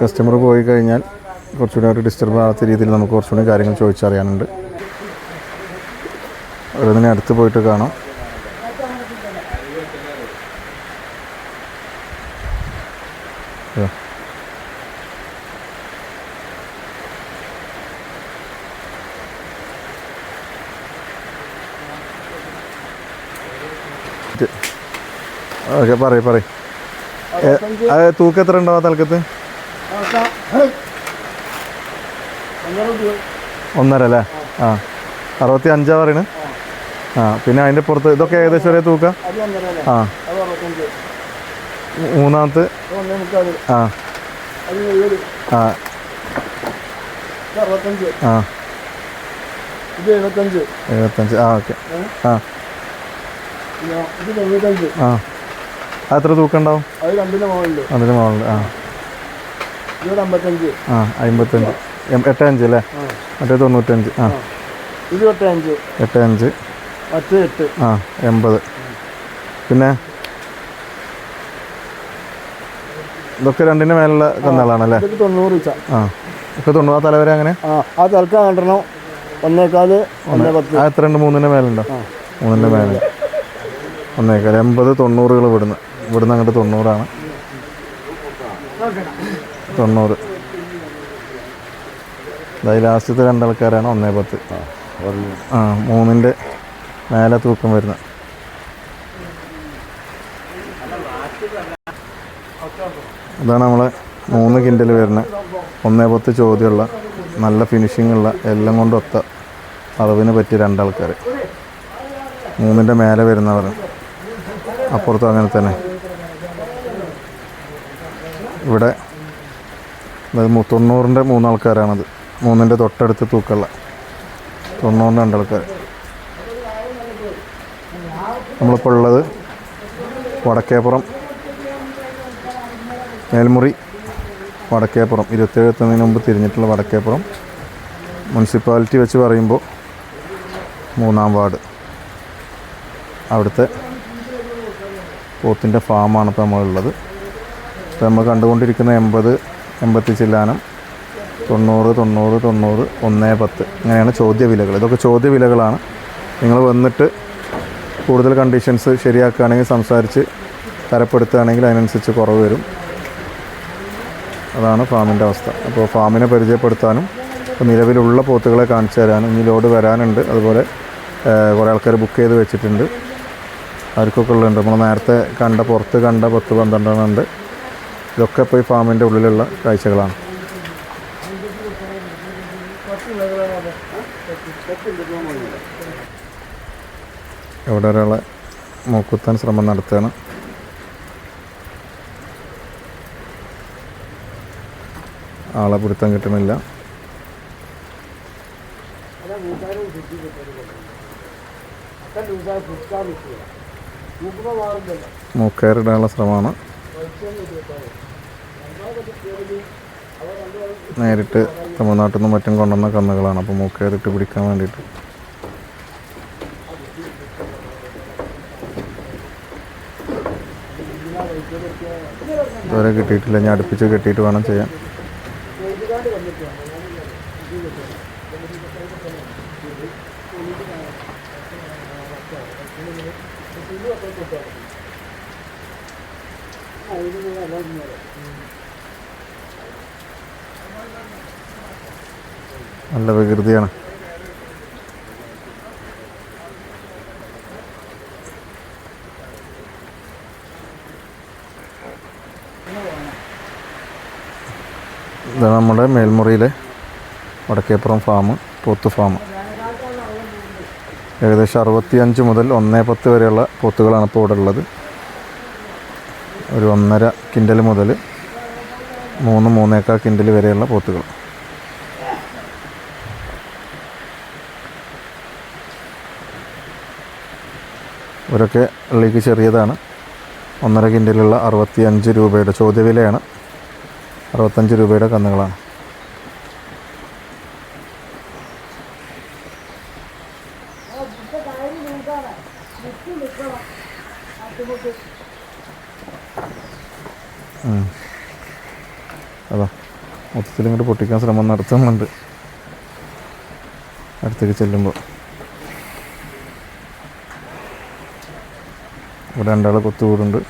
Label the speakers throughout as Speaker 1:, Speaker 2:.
Speaker 1: Customer പോയി കഴിഞ്ഞാൽ കുറച്ചുകൂടി ഒരു ഡിസ്റ്റർബ് ആകാത്ത രീതിയിൽ നമുക്ക് കുറച്ചുകൂടി കാര്യങ്ങൾ ചോദിച്ചറിയാനുണ്ട്. അതിനെ അടുത്ത് പോയിട്ട് കാണാം. ഓക്കെ, പറയും. അത് തൂക്കം എത്ര ഉണ്ടാവും ആ തലക്കത്ത്? 1.5 അല്ലേ? ആ, 65 പറയണ്. ആ, പിന്നെ അതിൻ്റെ പുറത്ത് ഇതൊക്കെ ഏകദേശം ഒരേ തൂക്കം. ആ, മൂന്നാമത്തെ. ആ ആ ആ 75. ആ, ഓക്കെ. ആ ആ, അത്ര തൂക്കം ഉണ്ടാവും? അതിന് മുകളിൽ. ആ ആ 55. 85 അല്ലേ? മറ്റേ 95. ആ 85. ആ 80. പിന്നെ ഇതൊക്കെ രണ്ടിന് മേലുള്ള കന്നുകളാണല്ലേ? ആ, ഒക്കെ 90. ആ തലവരെ അങ്ങനെ?
Speaker 2: ആ തൽക്കാൻ കണ്ടണം 1.4.
Speaker 1: ആ എത്ര ഉണ്ട്? 3-ന്റെ മേലുണ്ടോ? 3-ന്റെ മേലെ 1.4. 80, 90 ഇവിടുന്ന് അങ്ങോട്ട് 90. 90. അതായത് ലാസ്റ്റത്തെ 2 ആൾക്കാരാണ് 1.10. ആ 3-ന്റെ മേലെ തൂക്കം വരുന്നത്. ഇതാണ് നമ്മളെ 3 കിൻഡൽ വരുന്ന 1.10 ചോദ്യമുള്ള നല്ല ഫിനിഷിങ്ങുള്ള എല്ലാം കൊണ്ട് ഒത്ത അളവിന് പറ്റിയ 2 ആൾക്കാർ. 3-ന്റെ മേലെ വരുന്നവർ. അപ്പുറത്തും അങ്ങനെ തന്നെ. ഇവിടെ 90-ന്റെ 3 ആൾക്കാരാണത്. 3-ന്റെ തൊട്ടടുത്ത് തൂക്കമുള്ള 90-ന്റെ 2 ആൾക്കാർ. നമ്മളിപ്പോൾ ഉള്ളത് വടക്കേപ്പുറം മേൽമുറി വടക്കേപ്പുറം 27 എത്തുന്നതിന് മുമ്പ് തിരിഞ്ഞിട്ടുള്ള വടക്കേപ്പുറം മുനിസിപ്പാലിറ്റി വെച്ച് പറയുമ്പോൾ 3-ാം വാർഡ്. അവിടുത്തെ പോത്തിൻ്റെ ഫാമാണ് ഇപ്പോൾ നമ്മളുള്ളത്. ഇപ്പോൾ നമ്മൾ കണ്ടുകൊണ്ടിരിക്കുന്ന 80, 80 ചില്ലാനം, 90, 1.10 ഇങ്ങനെയാണ് ചോദ്യവിലകൾ. ഇതൊക്കെ ചോദ്യവിലകളാണ്. നിങ്ങൾ വന്നിട്ട് കൂടുതൽ കണ്ടീഷൻസ് ശരിയാക്കുകയാണെങ്കിൽ, സംസാരിച്ച് തരപ്പെടുത്തുകയാണെങ്കിൽ അതിനനുസരിച്ച് കുറവ് വരും. അതാണ് ഫാമിൻ്റെ അവസ്ഥ. അപ്പോൾ ഫാമിനെ പരിചയപ്പെടുത്താനും ഇപ്പോൾ നിലവിലുള്ള പോത്തുകളെ കാണിച്ചു തരാനും ഇനി ലോഡ് വരാനുണ്ട്. അതുപോലെ കുറേ ആൾക്കാർ ബുക്ക് ചെയ്ത് വെച്ചിട്ടുണ്ട്. അവർക്കൊക്കെ ഉള്ളുണ്ട്. നമ്മൾ നേരത്തെ പുറത്ത് കണ്ട 10-12 ഉണ്ട്. ഇതൊക്കെ ഇപ്പോൾ ഈ ഫാമിൻ്റെ ഉള്ളിലുള്ള കാഴ്ചകളാണ്. ഇവിടെ ഒരാളെ മൂക്കുത്താൻ ശ്രമം നടത്തുകയാണ്. ആളെ പിടുത്തം കിട്ടുന്നില്ല. മൂക്കയറിടാനുള്ള ശ്രമമാണ്. നേരിട്ട് തമിഴ്നാട്ടിൽ നിന്നും മറ്റും കൊണ്ടുവന്ന കന്നുകളാണ്. അപ്പോൾ മൂക്കയറിട്ട് പിടിക്കാൻ വേണ്ടിയിട്ട് ഇതുവരെ കിട്ടിയിട്ടില്ല. ഞാൻ അടുപ്പിച്ച് കെട്ടിയിട്ട് വേണം ചെയ്യാൻ. നല്ല വികൃതിയാണ്. ഇതാണ് നമ്മുടെ മേൽമുറിയിലെ വടക്കേപ്പുറം ഫാം, പോത്ത് ഫാം. ഏകദേശം 65 മുതൽ 1.10 വരെയുള്ള പോത്തുകളാണ് ഇപ്പോൾ ഇവിടെ ഉള്ളത്. ഒരു 1.5 കിൻഡൽ മുതൽ 3-3.25 കിൻഡൽ വരെയുള്ള പോത്തുകൾ. ഇവരൊക്കെ ഉള്ളിലേക്ക് ചെറിയതാണ്. 1.5 കിൻഡലുള്ള 65 രൂപയുടെ ചോദ്യവിലയാണ്. 65 രൂപയുടെ കന്നുകളാണ്. അതാ മൊത്തത്തിൽ ഇങ്ങോട്ട് പൊട്ടിക്കാൻ ശ്രമം നടത്തുന്നുണ്ട് അടുത്തേക്ക് ചെല്ലുമ്പോൾ. ഇവിടെ രണ്ടാൾ കൊത്തുകൂടുണ്ട്.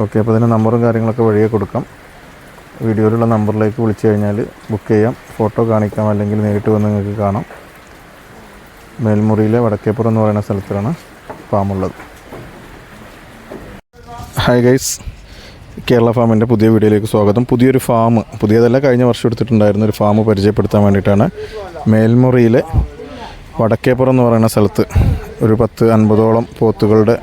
Speaker 1: ഓക്കെ, അപ്പോൾ ഇതിന് നമ്പറും കാര്യങ്ങളൊക്കെ വഴിയെ കൊടുക്കാം. വീഡിയോയിലുള്ള നമ്പറിലേക്ക് വിളിച്ചു കഴിഞ്ഞാൽ ബുക്ക് ചെയ്യാം. ഫോട്ടോ കാണിക്കാം, അല്ലെങ്കിൽ നേരിട്ട് വന്ന് നിങ്ങൾക്ക് കാണാം. മേൽമുറിയിലെ വടക്കേപ്പുറം എന്ന് പറയുന്ന സ്ഥലത്താണ് ഫാമുള്ളത്. ഹായ് ഗൈസ്, കേരള ഫാമിൻ്റെ പുതിയ വീഡിയോയിലേക്ക് സ്വാഗതം. പുതിയൊരു ഫാം, പുതിയതല്ല, കഴിഞ്ഞ വർഷം എടുത്തിട്ടുണ്ടായിരുന്ന ഒരു ഫാം പരിചയപ്പെടുത്താൻ വേണ്ടിയിട്ടാണ്. മേൽമുറിയിലെ വടക്കേപ്പുറം എന്ന് പറയുന്ന സ്ഥലത്ത് ഒരു 10-50ഓളം പോത്തുകളുടെ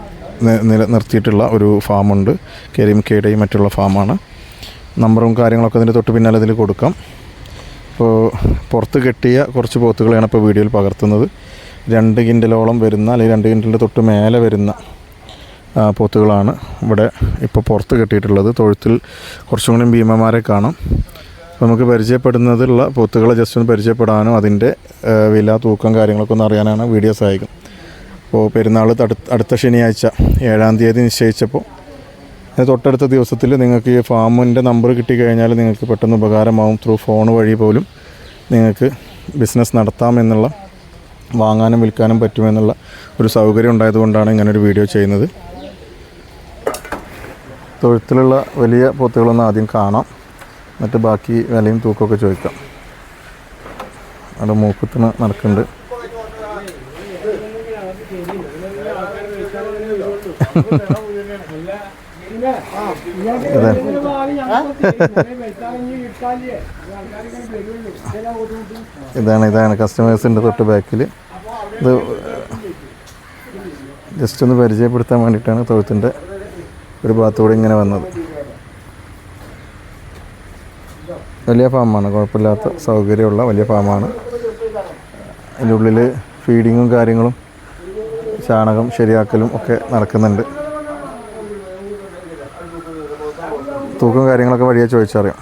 Speaker 1: നിർത്തിയിട്ടുള്ള ഒരു ഫാമുണ്ട്. കരീം കേടയും മറ്റുള്ള ഫാമാണ്. നമ്പറും കാര്യങ്ങളൊക്കെ അതിൻ്റെ തൊട്ട് പിന്നാലെ ഇതിൽ കൊടുക്കാം. ഇപ്പോൾ പുറത്ത് കെട്ടിയ കുറച്ച് പോത്തുകളെയാണ് ഇപ്പോൾ വീഡിയോയിൽ പകർത്തുന്നത്. 2 കിൻഡലോളം വരുന്ന, അല്ലെങ്കിൽ 2 കിൻഡലിൻ്റെ തൊട്ട് മേലെ വരുന്ന പോത്തുകളാണ് ഇവിടെ ഇപ്പോൾ പുറത്ത് കെട്ടിയിട്ടുള്ളത്. തൊഴുത്തിൽ കുറച്ചും കൂടി ഭീമന്മാരെ കാണാം. നമുക്ക് പരിചയപ്പെടുന്നതുള്ള പോത്തുകളെ ജസ്റ്റ് ഒന്ന് പരിചയപ്പെടാനും അതിൻ്റെ വില, തൂക്കം കാര്യങ്ങളൊക്കെ ഒന്ന് അറിയാനാണ് വീഡിയോ സഹായിക്കും. അപ്പോൾ പെരുന്നാൾ അടുത്ത ശനിയാഴ്ച 7-ാം തീയതി നിശ്ചയിച്ചപ്പോൾ തൊട്ടടുത്ത ദിവസത്തിൽ നിങ്ങൾക്ക് ഈ ഫാമിൻ്റെ നമ്പർ കിട്ടിക്കഴിഞ്ഞാൽ നിങ്ങൾക്ക് പെട്ടെന്ന് ഉപകാരമാവും. ത്രൂ ഫോൺ വഴി പോലും നിങ്ങൾക്ക് ബിസിനസ് നടത്താമെന്നുള്ള, വാങ്ങാനും വിൽക്കാനും പറ്റുമെന്നുള്ള ഒരു സൗകര്യം ഉണ്ടായതുകൊണ്ടാണ് ഇങ്ങനൊരു വീഡിയോ ചെയ്യുന്നത്. തൊഴുത്തിലുള്ള വലിയ പോത്തുകളൊന്ന് ആദ്യം കാണാം, എന്നിട്ട് ബാക്കി വിലയും തൂക്കമൊക്കെ ചോദിക്കാം. അവിടെ മൂക്കുത്തിന് നടക്കുന്നുണ്ട്. ഇതാണ് കസ്റ്റമേഴ്സിൻ്റെ തൊട്ട് ബാക്കിൽ. ഇത് ജസ്റ്റ് ഒന്ന് പരിചയപ്പെടുത്താൻ വേണ്ടിയിട്ടാണ് തൊഴുത്തിൻ്റെ ഒരു ഭാഗത്തൂടെ ഇങ്ങനെ വന്നത്. വലിയ ഫാമാണ്, കുഴപ്പമില്ലാത്ത സൗകര്യമുള്ള വലിയ ഫാമാണ്. അതിൻ്റെ ഉള്ളിൽ ഫീഡിങ്ങും കാര്യങ്ങളും ചാണകം ശരിയാക്കലും ഒക്കെ നടക്കുന്നുണ്ട്. തൂക്കം കാര്യങ്ങളൊക്കെ വഴിയെ ചോദിച്ചറിയാം.